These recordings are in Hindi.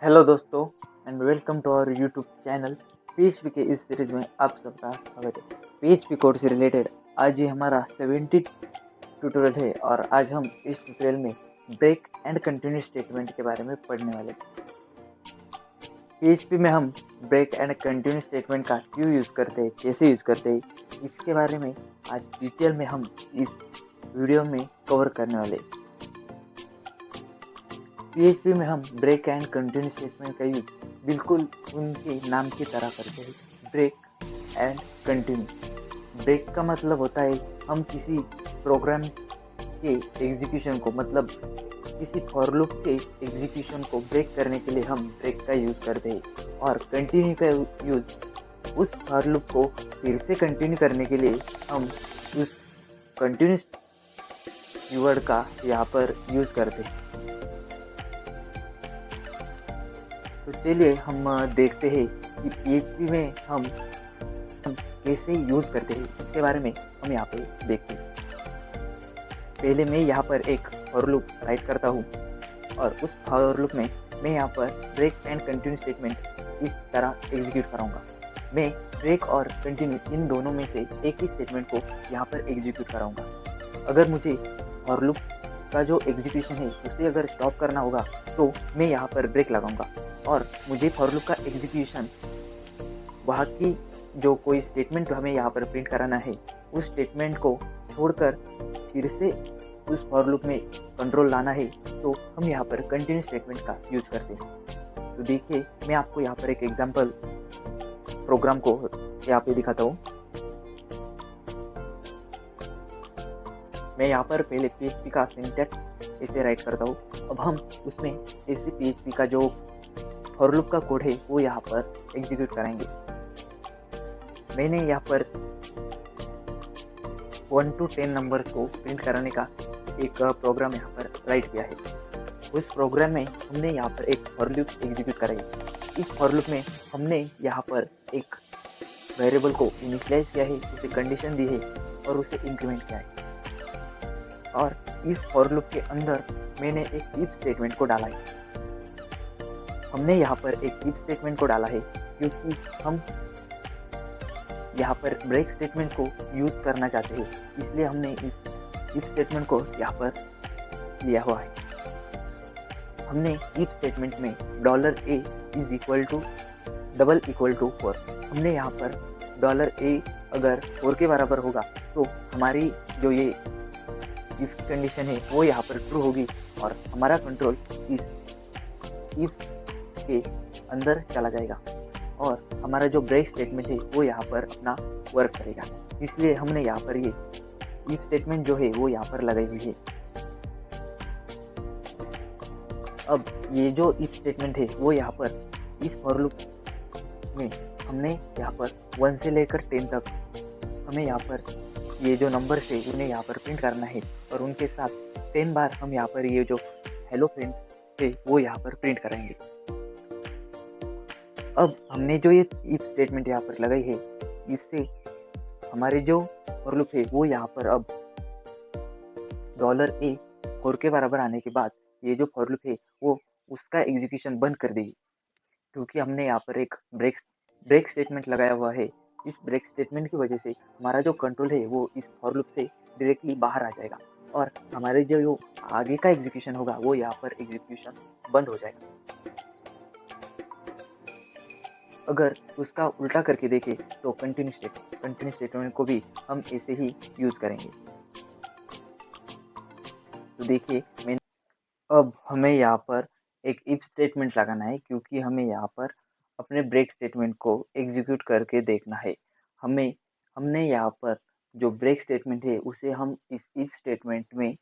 हेलो दोस्तों and welcome to our YouTube channel. PHP के इस सीरीज में आप सबका स्वागत है। पीएचपी कोड से रिलेटेड आज ये हमारा 70 ट्यूटोरियल है और आज हम इस ट्यूटोरियल में ब्रेक एंड कंटिन्यू स्टेटमेंट के बारे में पढ़ने वाले हैं। पीएचपी में हम ब्रेक एंड कंटिन्यू स्टेटमेंट का क्यों यूज़ करते हैं, कैसे यूज़ करते हैं, इसके बारे में आज डिटेल में हम इस वीडियो में कवर करने वाले हैं। पीएचपी में हम ब्रेक एंड कंटिन्यू स्टेटमेंट का यूज बिल्कुल उनके नाम की तरह करते हैं, ब्रेक एंड कंटिन्यू। ब्रेक का मतलब होता है हम किसी प्रोग्राम के एग्जीक्यूशन को, मतलब किसी फॉर लूप के एग्जीक्यूशन को ब्रेक करने के लिए हम ब्रेक का यूज़ करते हैं, और कंटिन्यू का यूज़ उस फॉर लूप को फिर से कंटिन्यू करने के लिए हम उस कंटिन्यू कीवर्ड का यहाँ पर यूज़ करते हैं। तो चलिए हम देखते हैं कि पीएचपी में हम कैसे यूज़ करते हैं, इसके बारे में हम यहाँ पे देखते हैं। पहले मैं यहाँ पर एक फॉर लूप राइट करता हूँ और उस फॉर लूप में मैं यहाँ पर ब्रेक एंड कंटिन्यू स्टेटमेंट इस तरह एग्जीक्यूट कराऊंगा। मैं ब्रेक और कंटिन्यू इन दोनों में से एक ही स्टेटमेंट को यहाँ पर एग्जीक्यूट कराऊंगा। अगर मुझे फॉर लूप का जो एग्जीक्यूशन है उसे अगर स्टॉप करना होगा तो मैं यहाँ पर ब्रेक लगाऊंगा, और मुझे फॉर लूप का एग्जीक्यूशन वहाँ की जो कोई स्टेटमेंट हमें यहाँ पर प्रिंट कराना है उस स्टेटमेंट को छोड़कर फिर से उस फॉर लूप में कंट्रोल लाना है, तो हम यहाँ पर कंटिन्यू स्टेटमेंट का यूज करते हैं। तो देखिए मैं आपको यहाँ पर एक एग्जांपल प्रोग्राम को यहाँ पे दिखाता हूँ। मैं यहाँ पर पहले पीएचपी का सिंटैक्स इसे राइट करता हूँ। अब हम उसमें ऐसे पीएचपी का जो फॉर लूप का कोड है वो यहाँ पर एग्जीक्यूट कराएंगे। मैंने यहाँ पर 1 to 10 नंबर्स को प्रिंट कराने का एक प्रोग्राम यहाँ पर राइट किया है। उस प्रोग्राम में हमने यहाँ पर एक फॉर लूप एग्जीक्यूट कराई। इस फॉर लूप में हमने यहाँ पर एक वेरिएबल को इनिशियलाइज किया है, उसे कंडीशन दी है और उसे इंक्रीमेंट किया है, और इस फॉर लूप के अंदर मैंने एक इफ स्टेटमेंट को डाला है। हमने यहाँ पर एक इफ स्टेटमेंट को डाला है क्योंकि हम यहाँ पर ब्रेक स्टेटमेंट को यूज करना चाहते हैं, इसलिए हमने इस इफ स्टेटमेंट को यहाँ पर लिया हुआ है। हमने इफ स्टेटमेंट में $a is equal to double equal to 4, हमने यहाँ पर $a अगर 4 के बराबर होगा तो हमारी जो ये इफ कंडीशन है वो यहाँ पर ट्रू होगी और हमारा कंट्रोल इस इफ के अंदर चला जाएगा और हमारा जो ब्रेक स्टेटमेंट है वो यहाँ पर अपना वर्क करेगा। इसलिए हमने यहाँ पर ये इफ स्टेटमेंट जो है वो यहाँ पर लगाई हुई है। अब ये जो इफ स्टेटमेंट है वो यहाँ पर इस फॉर लूप में हमने यहाँ पर 1 से लेकर 10 तक हमें यहाँ पर ये जो नंबर्स है उन्हें यहाँ पर प्रिंट करना है, और उनके साथ 10 बार हम यहाँ पर ये जो हेलो फ्रेंड्स है वो यहाँ पर प्रिंट कराएंगे। अब हमने जो ये इफ स्टेटमेंट यहाँ पर लगाई है इससे हमारे जो फॉर लूप है वो यहाँ पर अब $a 4 के बराबर आने के बाद ये जो फॉर लूप है वो उसका एग्जीक्यूशन बंद कर देगी, क्योंकि हमने यहाँ पर एक ब्रेक स्टेटमेंट लगाया हुआ है। इस ब्रेक स्टेटमेंट की वजह से हमारा जो कंट्रोल है वो इस फॉर लूप से डायरेक्टली बाहर आ जाएगा और हमारे जो आगे का एग्जीक्यूशन होगा वो यहाँ पर एग्जीक्यूशन बंद हो जाएगा। अगर उसका उल्टा करके देखें तो कंटिन्यू स्टेटमेंट को भी हम ऐसे ही यूज करेंगे। तो देखिए मैंने अब हमें यहाँ पर एक इफ स्टेटमेंट लगाना है, क्योंकि हमें यहाँ पर अपने ब्रेक स्टेटमेंट को एग्जीक्यूट करके देखना है। हमने यहाँ पर जो ब्रेक स्टेटमेंट है उसे हम इस इफ स्टेटमेंट में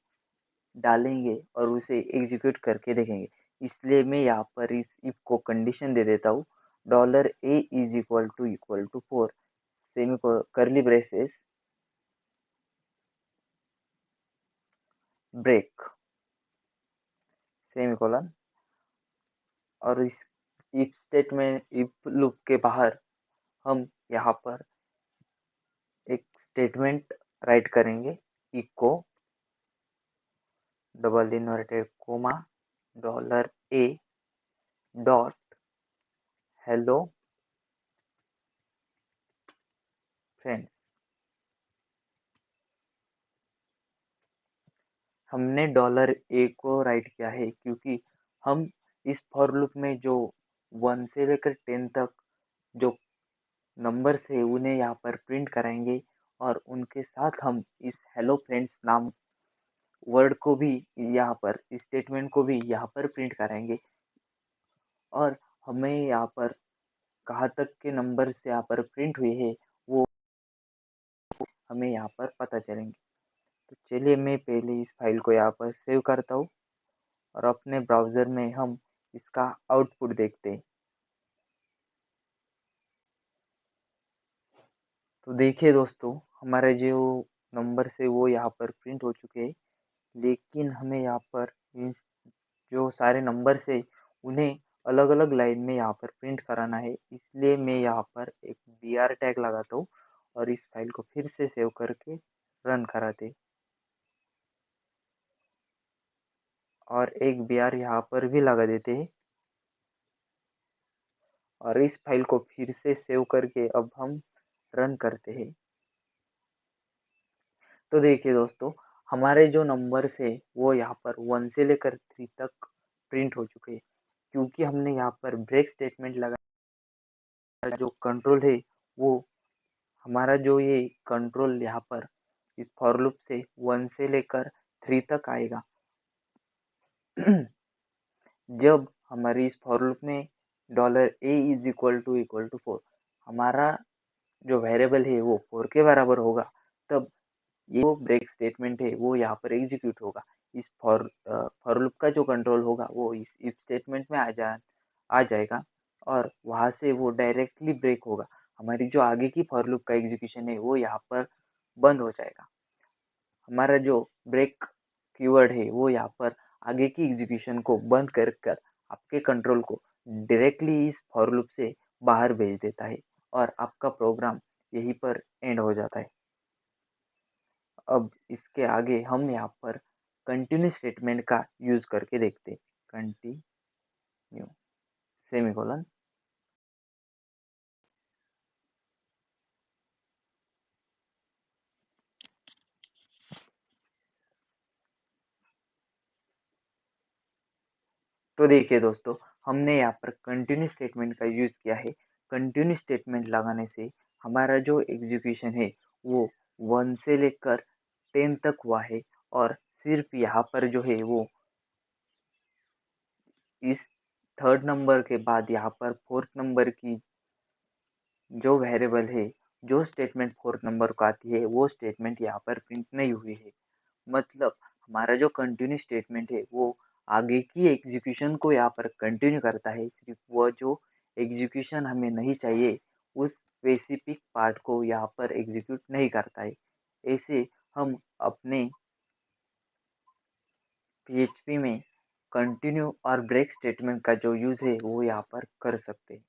डालेंगे और उसे एग्जीक्यूट करके देखेंगे। इसलिए मैं यहाँ पर इस इफ को कंडीशन दे देता हूँ, $a is equal to 4 semi curly braces break semicolon, और इस इफ स्टेटमेंट इफ लूप के बाहर हम यहाँ पर एक स्टेटमेंट राइट करेंगे, echo double inverted comma $a dot hello friends. हमने $a को राइट किया है क्योंकि हम इस फॉर लूप में जो 1 से लेकर 10 तक जो नंबर्स है उन्हें यहाँ पर प्रिंट कराएंगे और उनके साथ हम इस हेलो फ्रेंड्स नाम वर्ड को भी यहाँ पर स्टेटमेंट को भी यहाँ पर प्रिंट कराएंगे और हमें यहाँ पर कहाँ तक के नंबर्स यहाँ पर प्रिंट हुए हैं वो हमें यहाँ पर पता चलेंगे। तो चलिए मैं पहले इस फाइल को यहाँ पर सेव करता हूँ और अपने ब्राउज़र में हम इसका आउटपुट देखते हैं। तो देखिए दोस्तों, हमारे जो नंबर्स है वो यहाँ पर प्रिंट हो चुके हैं, लेकिन हमें यहाँ पर इन जो सारे नंबर्स है उन्हें अलग-अलग लाइन में यहाँ पर प्रिंट कराना है। इसलिए मैं यहाँ पर एक br टैग लगाता हूँ और इस फाइल को फिर से सेव करके रन कराते और एक br यहाँ पर भी लगा देते हैं और इस फाइल को फिर से सेव करके अब हम रन करते हैं। तो देखिए दोस्तों, हमारे जो नंबर्स है वो यहाँ पर 1 से लेकर 3 तक प्रिंट हो चुके हैं क्योंकि हमने यहाँ पर ब्रेक स्टेटमेंट लगाया। जो कंट्रोल है वो हमारा जो ये कंट्रोल यहाँ पर इस फॉर लूप से 1 से लेकर 3 तक आएगा। जब हमारी इस फॉर लूप में $a इक्वल टू 4 हमारा जो वेरिएबल है वो 4 के बराबर होगा, तब ये जो ब्रेक स्टेटमेंट है वो यहाँ पर एग्जीक्यूट होगा। इस फॉर लूप का जो कंट्रोल होगा वो इस इफ स्टेटमेंट में आ जाएगा और वहाँ से वो डायरेक्टली ब्रेक होगा। हमारी जो आगे की फॉर लूप का एग्जीक्यूशन है वो यहाँ पर बंद हो जाएगा। हमारा जो ब्रेक कीवर्ड है वो यहाँ पर आगे की एग्जीक्यूशन को बंद कर कर आपके कंट्रोल को डायरेक्टली इस फॉर लूप से बाहर भेज देता है और आपका प्रोग्राम यहीं पर एंड हो जाता है। अब इसके आगे हम यहाँ पर कंटिन्यू स्टेटमेंट का यूज करके देखते हैं। Continue semicolon. तो देखिए दोस्तों, हमने यहाँ पर कंटिन्यू स्टेटमेंट का यूज किया है। कंटिन्यू स्टेटमेंट लगाने से हमारा जो एग्जीक्यूशन है वो 1 से लेकर 10 तक हुआ है और सिर्फ यहाँ पर जो है वो इस थर्ड नंबर के बाद यहाँ पर फोर्थ नंबर की जो वेरिएबल है, जो स्टेटमेंट फोर्थ नंबर को आती है वो स्टेटमेंट यहाँ पर प्रिंट नहीं हुई है। मतलब हमारा जो कंटिन्यू स्टेटमेंट है वो आगे की एग्जीक्यूशन को यहाँ पर कंटिन्यू करता है, सिर्फ वह जो एग्जीक्यूशन हमें नहीं चाहिए उस स्पेसिफिक पार्ट को यहाँ पर एग्जीक्यूट नहीं करता है। ऐसे हम अपने PHP में कंटिन्यू और ब्रेक स्टेटमेंट का जो यूज़ है वो यहाँ पर कर सकते हैं।